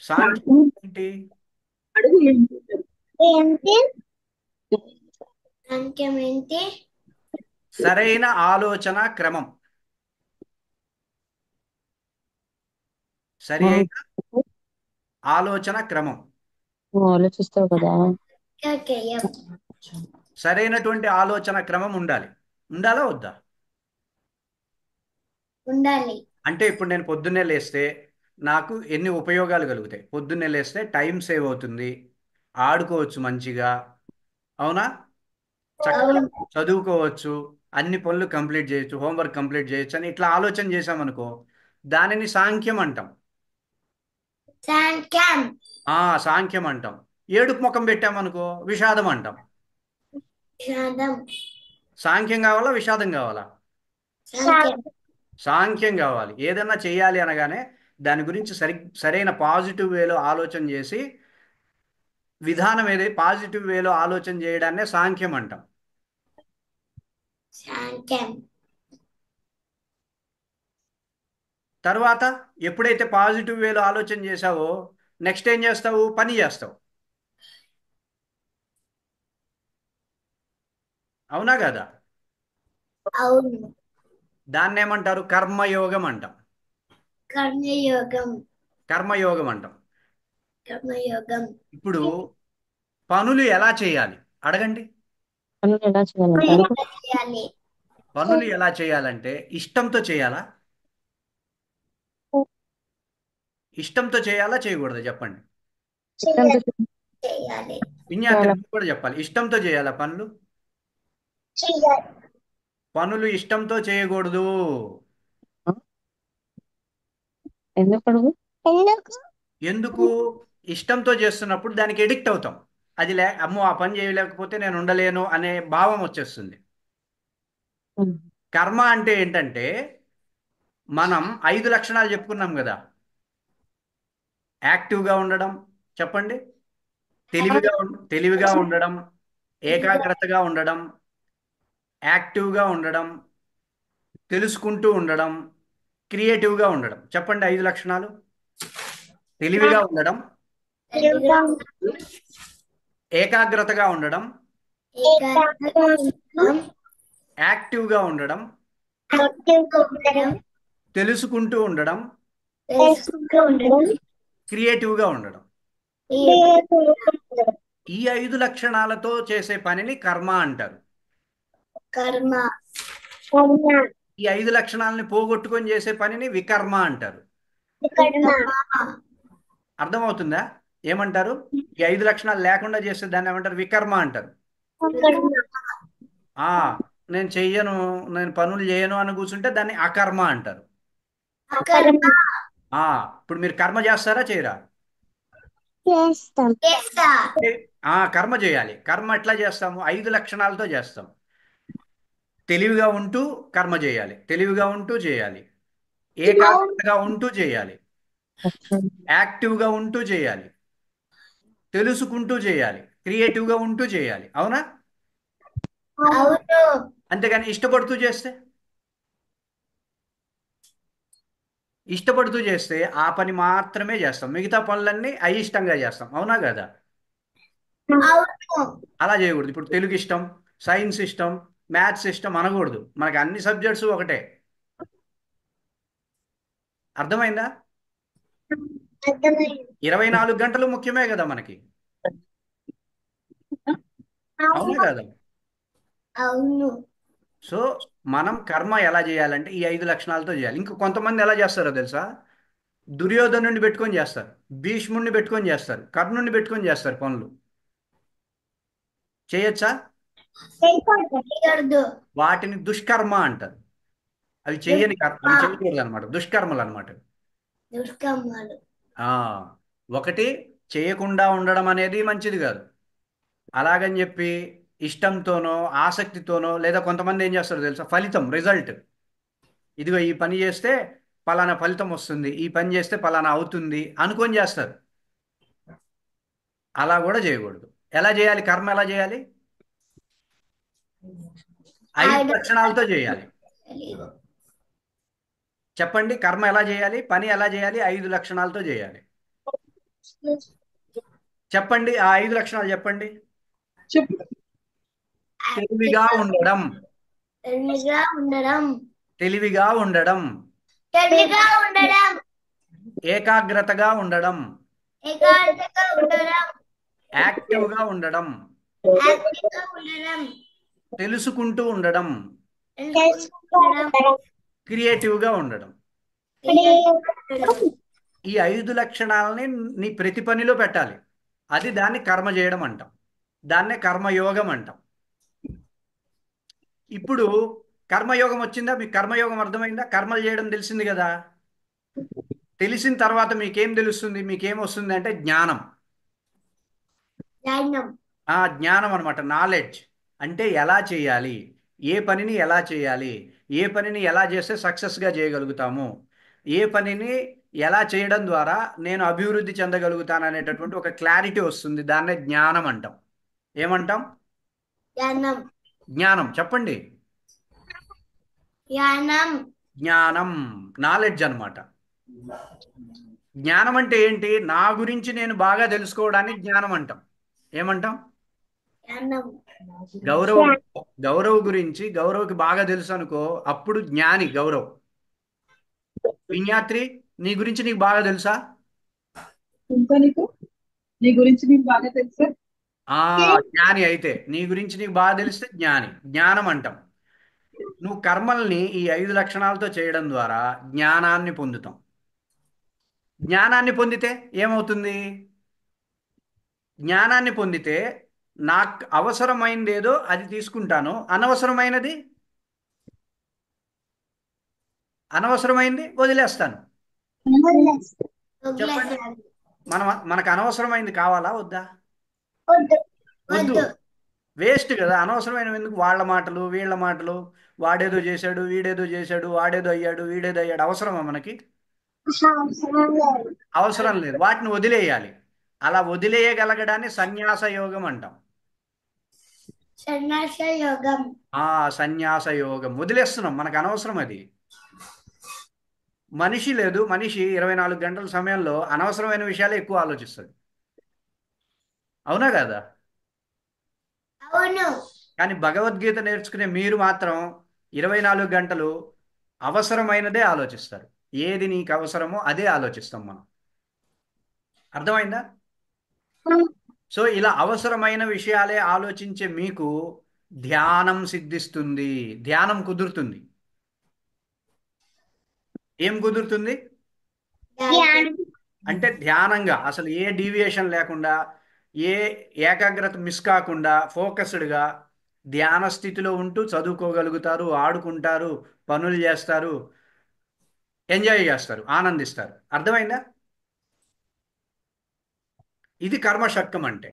సాంఖ్యం ఏంటి? అడుగు ఏంటి? సాంఖ్యం ఏంటి? సరైన ఆలోచన క్రమం. సరి అయిన ఆలోచన క్రమం. నువ్వు ఆలోచిస్తావు కదా. ఓకే, సరైనటువంటి ఆలోచన క్రమం ఉండాలి. ఉండాలా వద్దా? ఉండాలి. అంటే ఇప్పుడు నేను పొద్దున్నే లేస్తే నాకు ఎన్ని ఉపయోగాలు కలుగుతాయి? పొద్దున్నే లేస్తే టైం సేవ్ అవుతుంది, ఆడుకోవచ్చు మంచిగా, అవునా? చక్కగా అవును. చదువుకోవచ్చు, అన్ని పనులు కంప్లీట్ చేయొచ్చు, హోంవర్క్ కంప్లీట్ చేయొచ్చు అని ఇట్లా ఆలోచన చేసామనుకో, దానిని సాంఖ్యం అంటాం. సాంఖ్యం. సాంఖ్యం అంటాం. ఏడుపు ముఖం పెట్టామనుకో విషాదం అంటాం. శాంతం. సాంఖ్యం కావాలా, విషాదం కావాలా? సాంఖ్యం. సాంఖ్యం కావాలి. ఏదన్నా చేయాలి అనగానే దాని గురించి సరైన పాజిటివ్ వేలో ఆలోచన చేసి విధానం ఏది పాజిటివ్ వేలో ఆలోచన చేయడాన్నే సాంఖ్యం అంటాం. సాంఖ్యం. తర్వాత ఎప్పుడైతే పాజిటివ్ వేలో ఆలోచన చేసావో నెక్స్ట్ ఏం చేస్తావు? పని చేస్తావు. అవునా కదా? అవును. దాన్ని ఏమంటారు? కర్మయోగం అంటాం. కర్మయోగం. కర్మయోగం అంటాం. కర్మయోగం. ఇప్పుడు పనులు ఎలా చేయాలి అడగండి. పనులు ఎలా చేయాలంటే అడుగు. ఎలా చేయాలి? పనులు ఎలా చేయాలంటే ఇష్టంతో చేయాలా? ఇష్టంతో చేయాలా, చేయకూడదా చెప్పండి. ఇష్టంతో చేయాలి. విద్యార్థి చేయాలి. నువ్వు కూడా చెప్పాలి. ఇష్టంతో చేయాలా పనులు? చేయాలి. పనులు ఇష్టంతో చేయకూడదు. ఎందుకు అడుగు? ఎందుకు? ఎందుకు? ఇష్టంతో చేస్తున్నప్పుడు దానికి ఎడిక్ట్ అవుతాం. అది అమ్మో ఆ పని చేయలేకపోతే నేను ఉండలేను అనే భావం వచ్చేస్తుంది. ఉమ్. కర్మ అంటే ఏంటంటే మనం 5 లక్షణాలు చెప్పుకున్నాం కదా. యాక్టివ్గా ఉండడం, చెప్పండి. తెలివిగా ఉండడం, ఏకాగ్రతగా ఉండడం, యాక్టివ్గా ఉండడం, తెలుసుకుంటూ ఉండడం, క్రియేటివ్గా ఉండడం. చెప్పండి 5 లక్షణాలు. తెలివిగా ఉండడం, తెలుగులో ఏకాగ్రతగా ఉండడం, ఏకాగ్రతగా ఉండడం, యాక్టివ్గా ఉండడం, యాక్టివ్గా ఉండడం, తెలుసుకుంటూ ఉండడం, తెలుసుకుంటూ ఉండడం, క్రియేటివ్గా ఉండడం. క్రియేటివ్గా ఉండడం. ఈ 5 లక్షణాలతో చేసే పనిని కర్మ అంటారు. కర్మ. కర్మ. ఈ 5 లక్షణాలని పోగొట్టుకొని చేసే పనిని వికర్మ అంటారు. కర్మ. అర్థమవుతుందా? ఏమంటారు? ఈ 5 లక్షణాలు లేకుండా చేసే దాన్ని ఏమంటారు? వికర్మ అంటారు. కర్మ. ఆ నేను చెయ్యను, నేను పనులు చేయను అని కూర్చుంటే దాన్ని అకర్మ అంటారు. అకర్మ. ఆ ఇప్పుడు మీరు కర్మ చేస్తారా, చేయరా? చేస్తాం. చేస్తా. అంటే, కర్మ చేయాలి. కర్మ ఎట్లా చేస్తాము? 5 లక్షణాలతో చేస్తాం. తెలివిగా ఉంటూ కర్మ చేయాలి, తెలివిగా ఉంటూ చేయాలి, అవును. ఏకాగ్రతగా ఉంటూ చేయాలి, యాక్టివ్గా ఉంటూ చేయాలి, తెలుసుకుంటూ చేయాలి, క్రియేటివ్గా ఉంటూ చేయాలి. అవునా? అవును. అంతేగాని ఇష్టపడుతూ చేస్తే, ఇష్టపడుతూ చేస్తే ఆ పని మాత్రమే చేస్తాం, మిగతా పనులన్నీ అయిష్టంగా చేస్తాం. అవునా కదా? అవును. అలా చేయకూడదు. ఇప్పుడు తెలుగు ఇష్టం, సైన్స్ ఇష్టం, మ్యాథ్స్ ఇష్టం అనకూడదు. మనకి అన్ని సబ్జెక్ట్స్ ఒకటే. అర్థమైందా? అర్థమైంది. 24 గంటలు ముఖ్యమే కదా మనకి. అవునా అవును. కదా? అవును. సో మనం కర్మ ఎలా చేయాలంటే ఈ 5 లక్షణాలతో చేయాలి. ఇంకా కొంతమంది ఎలా చేస్తారో తెలుసా? దుర్యోధనుడిని పెట్టుకొని చేస్తారు, భీష్ముడిని పెట్టుకొని చేస్తారు, కర్ణుడిని పెట్టుకొని చేస్తారు పనులు. చేయొచ్చా? చేయకూడదు. వాటిని దుష్కర్మ అంటారు. అవి దుష్కర్మ. చేయకూడదు అనమాట, దుష్కర్మలు అనమాట. దుష్కర్మలు. ఆ ఒకటి, చేయకుండా ఉండడం అనేది మంచిది కాదు. అలాగని చెప్పి ఇష్టంతోనో ఆసక్తితోనో, లేదా కొంతమంది ఏం చేస్తారో తెలుసా? ఫలితం, రిజల్ట్, ఇదిగో ఈ పని చేస్తే పలానా ఫలితం వస్తుంది, ఈ పని చేస్తే పలానా అవుతుంది అనుకొని చేస్తారు. అలా కూడా చేయకూడదు. ఎలా చేయాలి? కర్మ ఎలా చేయాలి? 5 లక్షణాలతో చేయాలి. చెప్పండి, కర్మ ఎలా చేయాలి, పని ఎలా చేయాలి? 5 లక్షణాలతో చేయాలి. చెప్పండి, ఆ 5 లక్షణాలు చెప్పండి. చెప్పు. తెలివిగా ఉండడం. తెలివిగా ఉండడం. తెలివిగా ఉండడం. తెలివిగా ఉండడం. ఏకాగ్రతగా ఉండడం. ఏకాగ్రతగా ఉండడం. యాక్టివ్గా ఉండడం. యాక్టివ్గా ఉండడం. తెలుసుకుంటూ ఉండడం. తెలుసుకుంటూ క్రియేటివ్గా ఉండడం. ఉండడం. ఈ 5 లక్షణాలని నీ ప్రతి పనిలో పెట్టాలి. అది దాన్ని కర్మ చేయడం అంటాం. దాన్నే కర్మయోగం అంటాం. ఇప్పుడు కర్మయోగం వచ్చిందా? మీకు కర్మయోగం అర్థమైందా? కర్మలు చేయడం తెలిసింది కదా. తెలిసిన తర్వాత మీకేం తెలుస్తుంది? మీకేం వస్తుంది అంటే జ్ఞానం. జ్ఞానం. ఆ జ్ఞానం అనమాట, నాలెడ్జ్. అంటే ఎలా చేయాలి, ఏ పనిని ఎలా చేయాలి, ఏ పనిని ఎలా చేస్తే సక్సెస్గా చేయగలుగుతాము, ఏ పనిని ఎలా చేయడం ద్వారా నేను అభివృద్ధి చెందగలుగుతాను అనేటటువంటి ఒక క్లారిటీ వస్తుంది. దాన్నే జ్ఞానం అంటాం. ఏమంటాం? జ్ఞానం. జ్ఞానం చెప్పండి. జ్ఞానం. జ్ఞానం నాలెడ్జ్ అన్నమాట. జ్ఞానం అంటే ఏంటి? నా గురించి నేను బాగా తెలుసుకోవడాన్ని జ్ఞానం అంటాం. ఏమంటాం? జ్ఞానం. గౌరవ్. గౌరవ్ గురించి గౌరవ్కి బాగా తెలుసు అనుకో, అప్పుడు జ్ఞాని గౌరవ్. విన్యాత్రి, నీ గురించి నీకు బాగా తెలుసా? ఇంకా నీకు నీ గురించి నీకు బాగా తెలుసా? ఆ జ్ఞాని. అయితే నీ గురించి నీకు బాగా తెలిస్తే జ్ఞాని, జ్ఞానం అంటాం. నువ్వు కర్మల్ని ఈ 5 లక్షణాలతో చేయడం ద్వారా జ్ఞానాన్ని పొందుతాం. జ్ఞానాన్ని పొందితే ఏమవుతుంది? జ్ఞానాన్ని పొందితే నాకు అవసరమైంది ఏదో అది తీసుకుంటాను, అనవసరమైనది అనవసరమైంది వదిలేస్తాను. చెప్పండి, వదిలేసాను. మనకు అనవసరమైంది కావాలా వద్దా? వద్దు. వద్దు. వద్దు. వేస్ట్ కదా అనవసరమైన ఎందుకు, వాళ్ళ మాటలు వీళ్ళ మాటలు, వాడేదో చేశాడు వీడేదో చేశాడు, వాడేదో అయ్యాడు వీడేదో అయ్యాడు, అవసరమా మనకి? అవసరం లేదు. అవసరం లేదు. వాటిని వదిలేయాలి. అలా వదిలేయగలగడాన్ని సన్యాస యోగం అంటాం. సన్యాస యోగం. ఆ సన్యాస యోగం వదిలేస్తున్నాం, మనకు అనవసరం అది. మనిషి లేదు, మనిషి 24 గంటల సమయంలో అనవసరమైన విషయాలే ఎక్కువ ఆలోచిస్తాడు. అవునా కదా? అవును. కానీ భగవద్గీత నేర్చుకునే మీరు మాత్రం 24 గంటలు అవసరమైనదే ఆలోచిస్తారు. ఏది నీకు అవసరమో అదే ఆలోచిస్తాం మనం. అర్థమైందా? సో ఇలా అవసరమైన విషయాలే ఆలోచించే మీకు ధ్యానం సిద్ధిస్తుంది, ధ్యానం కుదురుతుంది. ఏం కుదురుతుంది? ధ్యానం. అంటే ధ్యానంగా అసలు ఏ డీవియేషన్ లేకుండా, ఏ ఏకాగ్రత మిస్ కాకుండా ఫోకస్డ్గా ధ్యాన స్థితిలో ఉంటూ చదువుకోగలుగుతారు, ఆడుకుంటారు, పనులు చేస్తారు, ఎంజాయ్ చేస్తారు, ఆనందిస్తారు. అర్థమైందా? ఇది కర్మశక్తం అంటే.